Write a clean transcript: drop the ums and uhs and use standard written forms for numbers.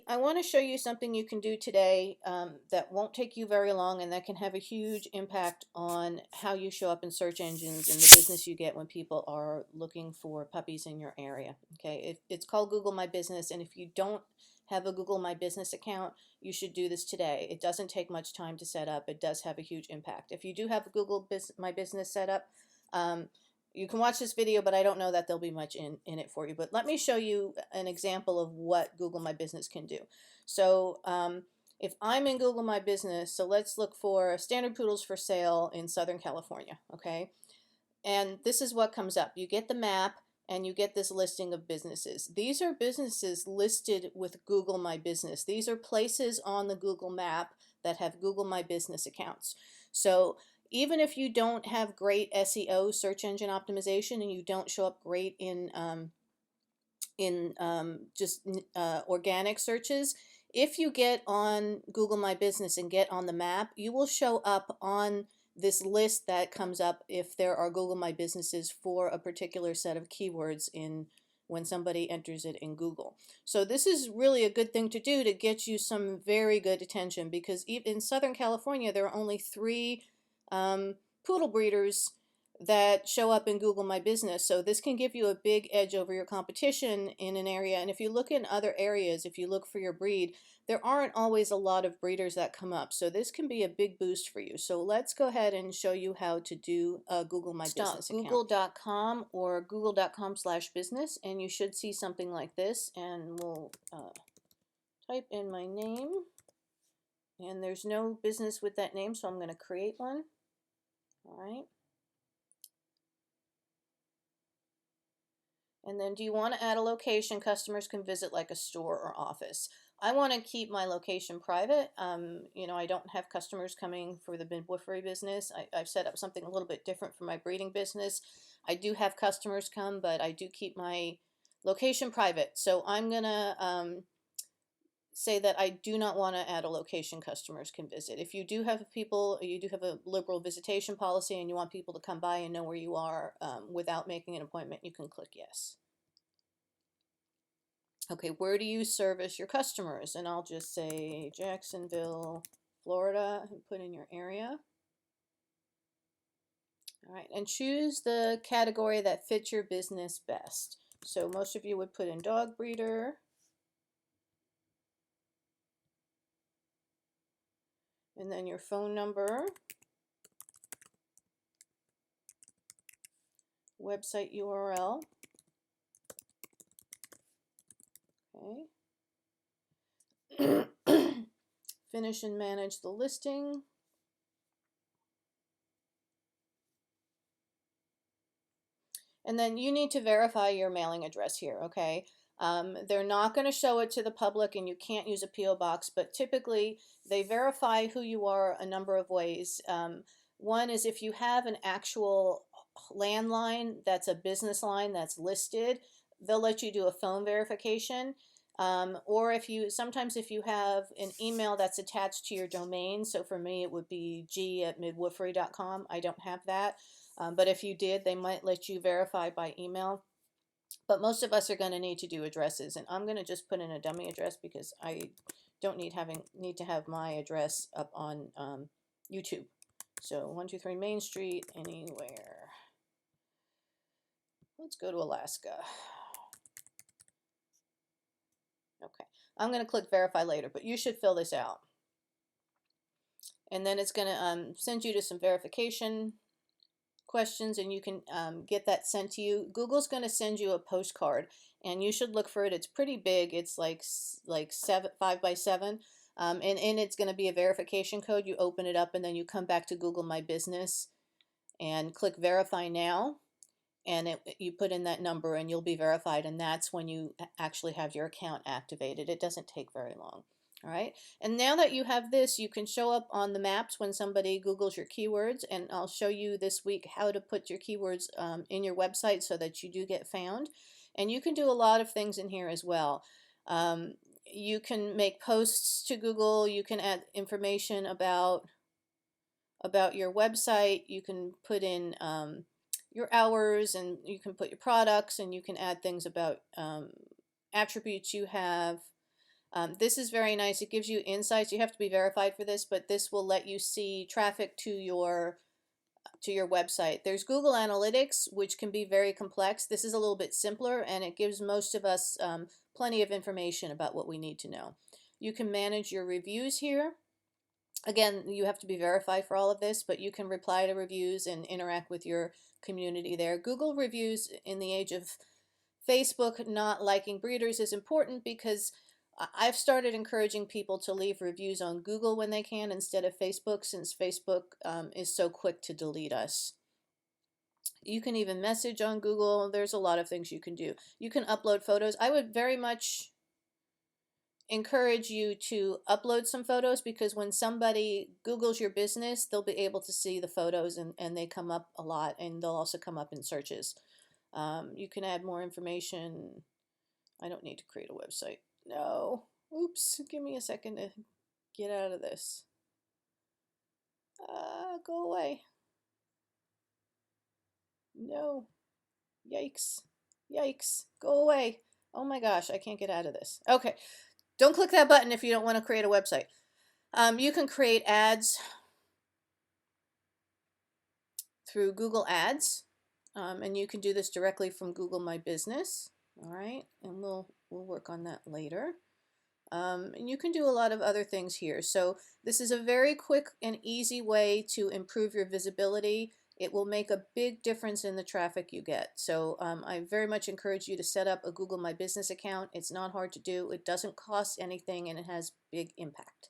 I want to show you something you can do today that won't take you very long and that can have a huge impact on how you show up in search engines and the business you get when people are looking for puppies in your area. Okay, it's called Google My Business, and if you don't have a Google My Business account, you should do this today. It doesn't take much time to set up. It does have a huge impact. If you do have a My Business set up, you can watch this video, but I don't know that there'll be much in it for you. But let me show you an example of what Google My Business can do. So if I'm in Google My Business, so let's look for standard poodles for sale in Southern California, okay? And this is what comes up. You get the map and you get this listing of businesses. These are businesses listed with Google My Business. These are places on the Google map that have Google My Business accounts. So even if you don't have great SEO, search engine optimization, and you don't show up great in just organic searches, if you get on Google My Business and get on the map, you will show up on this list that comes up if there are Google My Businesses for a particular set of keywords in when somebody enters it in Google. So this is really a good thing to do to get you some very good attention, because even in Southern California there are only 3 poodle breeders that show up in Google My Business. So this can give you a big edge over your competition in an area. And if you look in other areas, if you look for your breed, there aren't always a lot of breeders that come up. So this can be a big boost for you. So let's go ahead and show you how to do a Google My Business account. Google.com or google.com/business, and you should see something like this. And we'll type in my name. And there's no business with that name, so I'm going to create one. All right. And then do you want to add a location customers can visit, like a store or office? I want to keep my location private. You know, I don't have customers coming for the midwifery business. I've set up something a little bit different for my breeding business. I do have customers come, but I do keep my location private. So I'm going to say that I do not want to add a location customers can visit. If you do have you do have a liberal visitation policy and you want people to come by and know where you are without making an appointment, you can click yes. Okay, where do you service your customers? And I'll just say Jacksonville, Florida, and put in your area. All right, and choose the category that fits your business best. So most of you would put in dog breeder. And then your phone number, website URL. Okay. Finish and manage the listing. And then you need to verify your mailing address here, okay? They're not going to show it to the public and you can't use a P.O. box, but typically they verify who you are a number of ways. One is if you have an actual landline that's a business line that's listed, they'll let you do a phone verification. Or sometimes if you have an email that's attached to your domain, so for me it would be g@midwifery.com. I don't have that. But if you did, they might let you verify by email. But most of us are going to need to do addresses, and I'm going to just put in a dummy address because I don't need to have my address up on YouTube. So 123 Main Street, anywhere. Let's go to Alaska. Okay, I'm going to click verify later, but you should fill this out. And then it's going to send you to some verification questions, and you can get that sent to you. Google's going to send you a postcard, and you should look for it. It's pretty big. It's like 5 by 7, and it's going to be a verification code. You open it up, and then you come back to Google My Business and click verify now, and you put in that number, and you'll be verified, and that's when you actually have your account activated. It doesn't take very long. All right, and now that you have this, you can show up on the maps when somebody Googles your keywords, and I'll show you this week how to put your keywords in your website so that you do get found. And you can do a lot of things in here as well. You can make posts to Google. You can add information about your website. You can put in your hours, and you can put your products, and you can add things about attributes you have. This is very nice. It gives you insights. You have to be verified for this, but this will let you see traffic to your website. There's Google Analytics, which can be very complex. This is a little bit simpler, and it gives most of us plenty of information about what we need to know. You can manage your reviews here. Again, you have to be verified for all of this, but you can reply to reviews and interact with your community there. Google reviews in the age of Facebook not liking breeders is important because I've started encouraging people to leave reviews on Google when they can instead of Facebook, since Facebook is so quick to delete us. You can even message on Google. There's a lot of things you can do. You can upload photos. I would very much encourage you to upload some photos, because when somebody Googles your business, they'll be able to see the photos, and they come up a lot, and they'll also come up in searches. You can add more information. I don't need to create a website. No. Oops. Give me a second to get out of this. Go away. No. Yikes. Yikes. Go away. Oh my gosh, I can't get out of this. Okay. Don't click that button if you don't want to create a website. You can create ads through Google Ads, and you can do this directly from Google My Business. All right, and we'll work on that later. And you can do a lot of other things here. So this is a very quick and easy way to improve your visibility. It will make a big difference in the traffic you get. So I very much encourage you to set up a Google My Business account. It's not hard to do. It doesn't cost anything, and it has big impact.